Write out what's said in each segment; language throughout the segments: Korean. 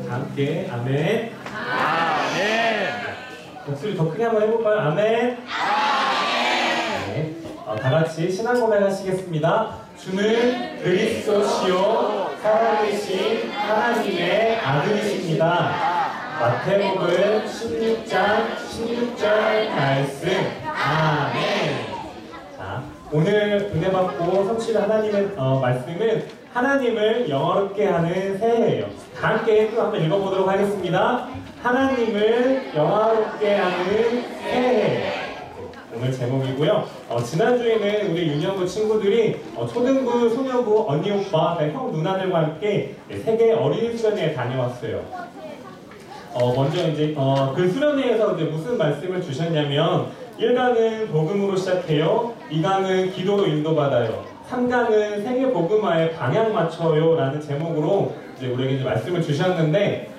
다 함께 아멘. 아멘. 목소리 더 크게 한번 해볼까요? 아멘. 네. 다 같이 신앙 고백하시겠습니다. 주는 그리스도시요 살아계신 하나님의 아들이십니다. 마태복음 16장 16절 말씀. 아멘. 자, 오늘 은혜 받고 성취를 하나님의 말씀은 하나님을 영화롭게 하는 새해예요. 다 함께 또 한번 읽어보도록 하겠습니다. 하나님을 영화롭게 하는 새해. 오늘 제목이고요. 지난주에는 우리 윤영구 친구들이 초등부, 소년부, 언니, 오빠, 형, 누나들과 함께 세계 어린이 수련회에 다녀왔어요. 먼저 이제 그 수련회에서 이제 무슨 말씀을 주셨냐면 1강은 복음으로 시작해요. 2강은 기도로 인도받아요. 3강은 세계 복음화에 방향 맞춰요 라는 제목으로 이제 우리에게 이제 말씀을 주셨는데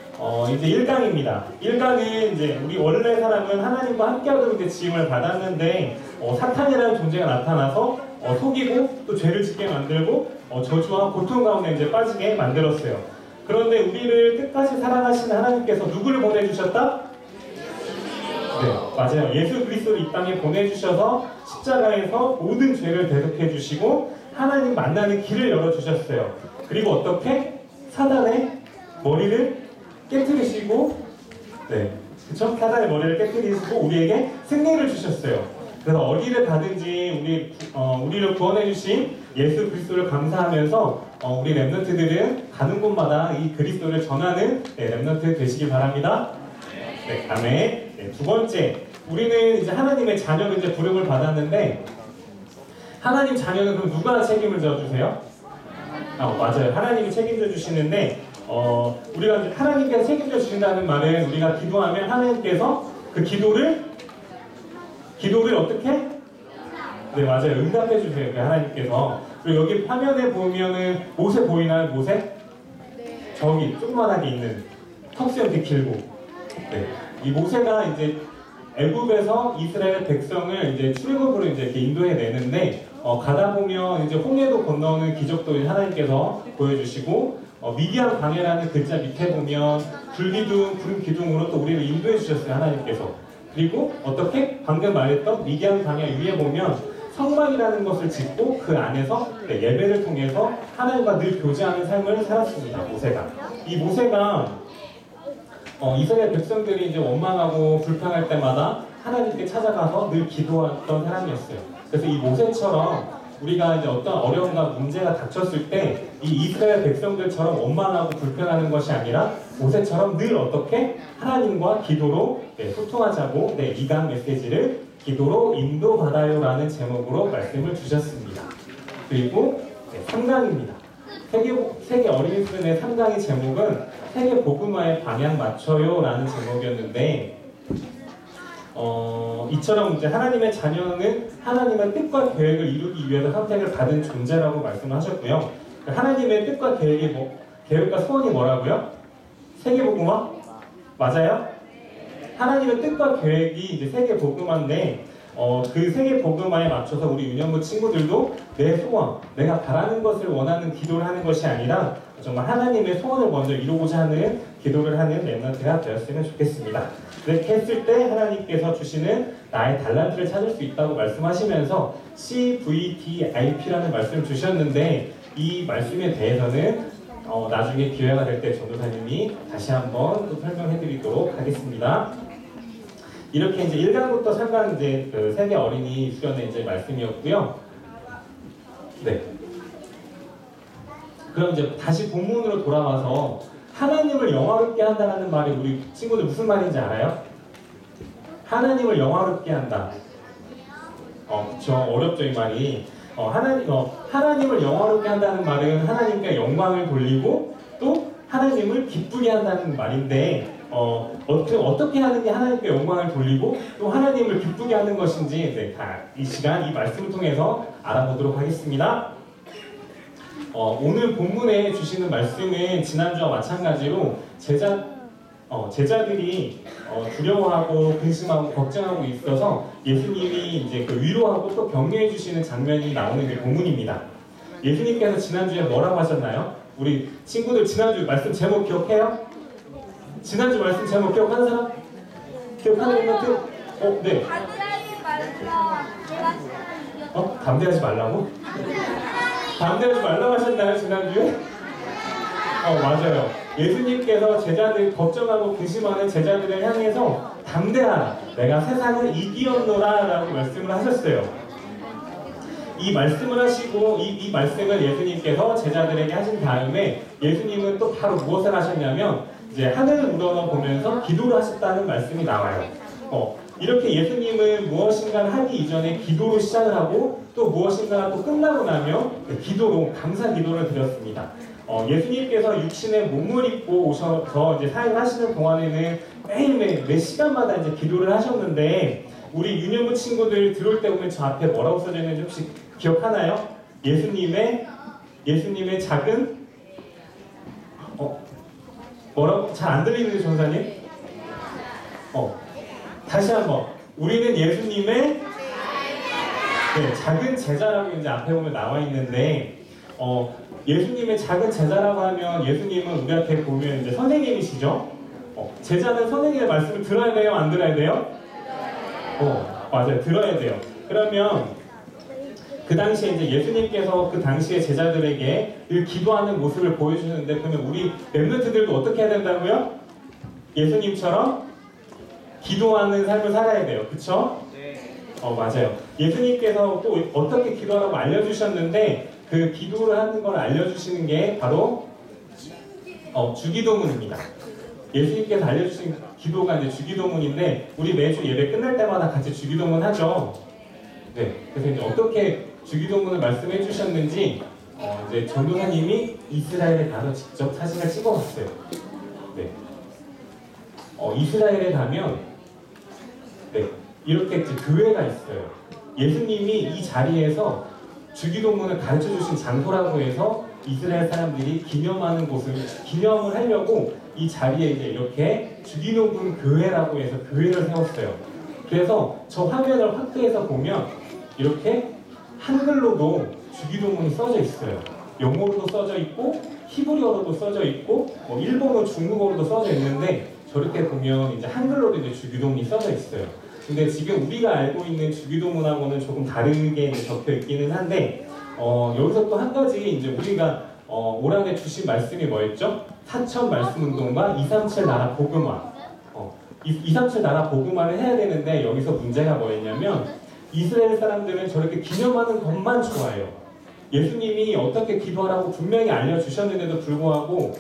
이제 1강입니다. 1강은 이제 우리 원래 사람은 하나님과 함께하도록 이제 지음을 받았는데 사탄이라는 존재가 나타나서 속이고 또 죄를 짓게 만들고 저주와 고통 가운데 이제 빠지게 만들었어요. 그런데 우리를 끝까지 사랑하시는 하나님께서 누구를 보내주셨다? 네, 맞아요. 예수 그리스도를 이 땅에 보내주셔서 십자가에서 모든 죄를 대속해 주시고 하나님 만나는 길을 열어주셨어요. 그리고 어떻게? 사단의 머리를 깨뜨리시고, 네, 그쵸? 사단의 머리를 깨뜨리시고 우리에게 승리를 주셨어요. 그래서 어디를 가든지 우리를 구원해 주신 예수 그리스도를 감사하면서 우리 랩런트들은 가는 곳마다 이 그리스도를 전하는 랩런트 되시길 바랍니다. 네, 아멘. 네, 두 번째, 우리는 이제 하나님의 자녀로 이제 부름을 받았는데 하나님 자녀는 그럼 누가 책임을 져주세요? 맞아요. 하나님이 책임져 주시는데 우리가 이제 하나님께서 책임져 주신다는 말은 우리가 기도하면 하나님께서 그 기도를 어떻게? 네, 맞아요. 응답해 주세요. 그 하나님께서. 그리고 여기 화면에 보면은 모세 보이나요? 모세? 저기 조그만하게 있는 턱수 이렇게 길고. 네. 이 모세가 이제 애굽에서 이스라엘 백성을 이제 출애굽으로 이제 이렇게 인도해 내는데 가다 보면 이제 홍해도 건너는 기적도 하나님께서 보여주시고 미디안 광야라는 글자 밑에 보면 불기둥, 구름 기둥으로 또 우리를 인도해 주셨어요. 하나님께서. 그리고 어떻게? 방금 말했던 미디안 광야 위에 보면 성막이라는 것을 짓고 그 안에서 예배를 통해서 하나님과 늘 교제하는 삶을 살았습니다. 모세가. 이 모세가 이스라엘 백성들이 이제 원망하고 불평할 때마다 하나님께 찾아가서 늘 기도했던 사람이었어요. 그래서 이 모세처럼 우리가 이제 어떤 어려움과 문제가 닥쳤을 때 이 이스라엘 백성들처럼 원망하고 불평하는 것이 아니라 모세처럼 늘 어떻게 하나님과 기도로 소통하자고 2강 메시지를 기도로 인도받아요 라는 제목으로 말씀을 주셨습니다. 그리고 3강입니다. 세계 어린이 수련회 3강의 제목은 세계 복음화에 방향 맞춰요 라는 제목이었는데 이처럼 이제 하나님의 자녀는 하나님의 뜻과 계획을 이루기 위해서 선택을 받은 존재라고 말씀하셨고요. 하나님의 뜻과 계획과 소원이 뭐라고요? 세계 복음화? 맞아요? 하나님의 뜻과 계획이 이제 세계 복음화인데 그 세계 복음화에 맞춰서 우리 윤영구 친구들도 내 소원, 내가 바라는 것을 원하는 기도를 하는 것이 아니라 정말 하나님의 소원을 먼저 이루고자 하는 기도를 하는 랩런트가 되었으면 좋겠습니다. 이렇게 했을 때 하나님께서 주시는 나의 달란트를 찾을 수 있다고 말씀하시면서 CVDIP라는 말씀을 주셨는데 이 말씀에 대해서는 나중에 기회가 될 때 전도사님이 다시 한번 또 설명해 드리도록 하겠습니다. 이렇게 이제 1강부터 3강 이제 그 세계 어린이 수련회 이제 말씀이었고요. 네. 그럼 이제 다시 본문으로 돌아와서 하나님을 영화롭게 한다는 말이 우리 친구들 무슨 말인지 알아요? 하나님을 영화롭게 한다. 그쵸. 어렵죠, 이 말이. 하나님을 영화롭게 한다는 말은 하나님께 영광을 돌리고 또 하나님을 기쁘게 한다는 말인데 어떻게 하는 게 하나님께 영광을 돌리고 또 하나님을 기쁘게 하는 것인지 이 시간 이 말씀을 통해서 알아보도록 하겠습니다. 오늘 본문에 주시는 말씀은 지난주와 마찬가지로 제자들이 두려워하고 근심하고 걱정하고 있어서 예수님이 이제 그 위로하고 또 격려해 주시는 장면이 나오는 게 본문입니다. 예수님께서 지난주에 뭐라고 하셨나요? 우리 친구들 지난주 말씀 제목 기억해요? 지난주 말씀 제목 기억하는 사람? 기억하는 멘트? 네. 담대하지 말라. 내가 싫어하는 담대하지 말라고? 담대하지 말라고 하셨나요, 지난주에? 맞아요. 예수님께서 제자들, 걱정하고 근심하는 제자들을 향해서 담대하라. 내가 세상을 이기었노라 라고 말씀을 하셨어요. 이 말씀을 하시고 이 말씀을 예수님께서 제자들에게 하신 다음에 예수님은 또 바로 무엇을 하셨냐면 이제 하늘을 우러러보면서 기도를 하셨다는 말씀이 나와요. 이렇게 예수님은 무엇인가 하기 이전에 기도로 시작을 하고 또 무엇인가 또 끝나고 나면 기도로 감사 기도를 드렸습니다. 예수님께서 육신의 몸을 입고 오셔서 이제 사역하시는 동안에는 매일매일 몇 시간마다 이제 기도를 하셨는데 우리 유년부 친구들 들어올 때 보면 저 앞에 뭐라고 써져 있는지 혹시 기억하나요? 예수님의 작은 뭐라고 잘 안 들리는데 전사님? 다시 한번 우리는 예수님의 작은 제자라고 이제 앞에 보면 나와 있는데 예수님의 작은 제자라고 하면 예수님은 우리한테 보면 이제 선생님이시죠? 제자는 선생님의 말씀을 들어야 돼요? 안 들어야 돼요? 맞아요. 들어야 돼요. 그러면 그 당시에 이제 예수님께서 그 당시에 제자들에게 늘 기도하는 모습을 보여주셨는데 그러면 우리 랩런트들도 어떻게 해야 된다고요? 예수님처럼 기도하는 삶을 살아야 돼요. 그쵸? 맞아요. 예수님께서 또 어떻게 기도하라고 알려주셨는데 그 기도를 하는 걸 알려주시는 게 바로 주기도문입니다. 예수님께서 알려주신 기도가 이제 주기도문인데 우리 매주 예배 끝날 때마다 같이 주기도문 하죠. 네. 그래서 이제 어떻게 주기도문을 말씀해 주셨는지 이제 전도사님이 이스라엘에 가서 직접 사진을 찍어봤어요. 네. 이스라엘에 가면 이렇게 이제 교회가 있어요. 예수님이 이 자리에서 주기도문을 가르쳐 주신 장소라고 해서 이스라엘 사람들이 기념하는 곳을 기념을 하려고 이 자리에 이제 이렇게 주기도문 교회라고 해서 교회를 세웠어요. 그래서 저 화면을 확대해서 보면 이렇게 한글로도 주기도문이 써져 있어요. 영어로도 써져 있고 히브리어로도 써져 있고 일본어, 중국어로도 써져 있는데 저렇게 보면 이제 한글로도 이제 주기도문이 써져 있어요. 근데 지금 우리가 알고 있는 주기도문하고는 조금 다르게 이제 적혀 있기는 한데 여기서 또 한 가지 이제 우리가 올 한해 주신 말씀이 뭐였죠? 사천 말씀 운동과 237 나라 복음화. 237 나라 복음화를 해야 되는데 여기서 문제가 뭐였냐면 이스라엘 사람들은 저렇게 기념하는 것만 좋아해요. 예수님이 어떻게 기도하라고 분명히 알려주셨는데도 불구하고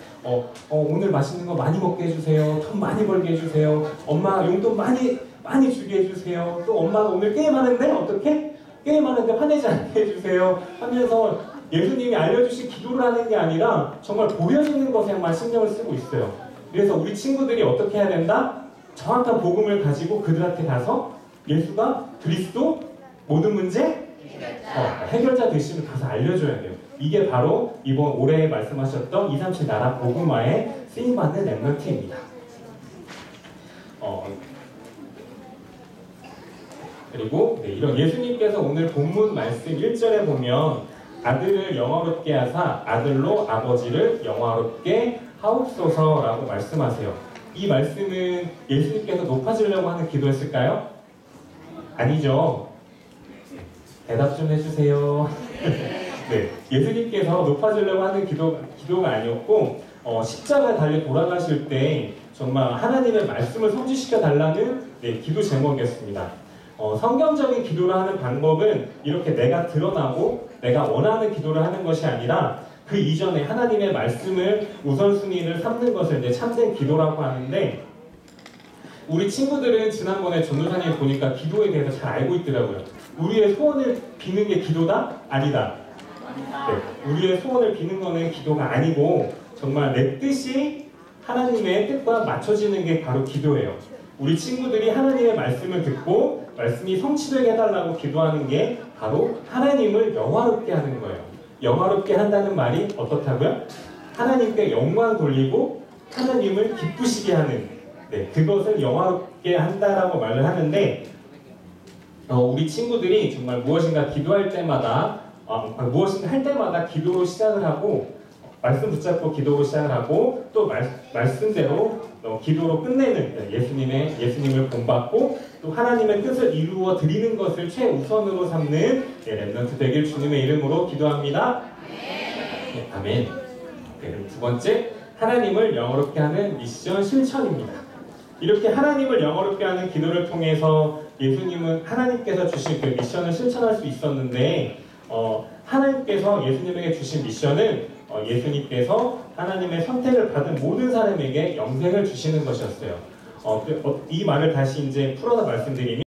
오늘 맛있는 거 많이 먹게 해주세요. 돈 많이 벌게 해주세요. 엄마 용돈 많이 주게 해주세요. 또 엄마가 오늘 게임하는데 어떻게? 게임하는데 화내지 않게 해주세요. 하면서 예수님이 알려주신 기도를 하는 게 아니라 정말 보여지는 것에만 신경을 쓰고 있어요. 그래서 우리 친구들이 어떻게 해야 된다? 정확한 복음을 가지고 그들한테 가서 예수가 그리스도 모든 문제 해결자 되심을 가서 알려줘야 돼요. 이게 바로 이번 올해 말씀하셨던 237 나라 복음화에 쓰임받는 랩런트입니다. 그리고 이런 예수님께서 오늘 본문 말씀 1절에 보면 아들을 영화롭게 하사 아들로 아버지를 영화롭게 하옵소서라고 말씀하세요. 이 말씀은 예수님께서 높아지려고 하는 기도였을까요? 아니죠. 대답 좀 해주세요. 네, 예수님께서 높아지려고 하는 기도가 아니었고 십자가에 달려 돌아가실 때 정말 하나님의 말씀을 성취시켜 달라는 기도 제목이었습니다. 성경적인 기도를 하는 방법은 이렇게 내가 드러나고 내가 원하는 기도를 하는 것이 아니라 그 이전에 하나님의 말씀을 우선순위를 삼는 것을 이제 참된 기도라고 하는데 우리 친구들은 지난번에 전도사님 보니까 기도에 대해서 잘 알고 있더라고요. 우리의 소원을 비는 게 기도다? 아니다. 네, 우리의 소원을 비는 거는 기도가 아니고 정말 내 뜻이 하나님의 뜻과 맞춰지는 게 바로 기도예요. 우리 친구들이 하나님의 말씀을 듣고 말씀이 성취되게 해달라고 기도하는 게 바로 하나님을 영화롭게 하는 거예요. 영화롭게 한다는 말이 어떻다고요? 하나님께 영광 돌리고 하나님을 기쁘시게 하는 그것을 영화롭게 한다라고 말을 하는데 우리 친구들이 정말 무엇인가 기도할 때마다 무엇인가 할 때마다 기도로 시작을 하고 말씀 붙잡고 기도로 시작을 하고 또 말씀대로 기도로 끝내는 예수님을 본받고 또 하나님의 뜻을 이루어 드리는 것을 최우선으로 삼는 렘넌트 되길 주님의 이름으로 기도합니다. 네, 아멘. 그럼 두 번째, 하나님을 영어롭게 하는 미션 실천입니다. 이렇게 하나님을 영어롭게 하는 기도를 통해서 하나님께서 주신 그 미션을 실천할 수 있었는데 하나님께서 예수님에게 주신 미션은 예수님께서 하나님의 선택을 받은 모든 사람에게 영생을 주시는 것이었어요. 이 말을 다시 이제 풀어서 말씀드리면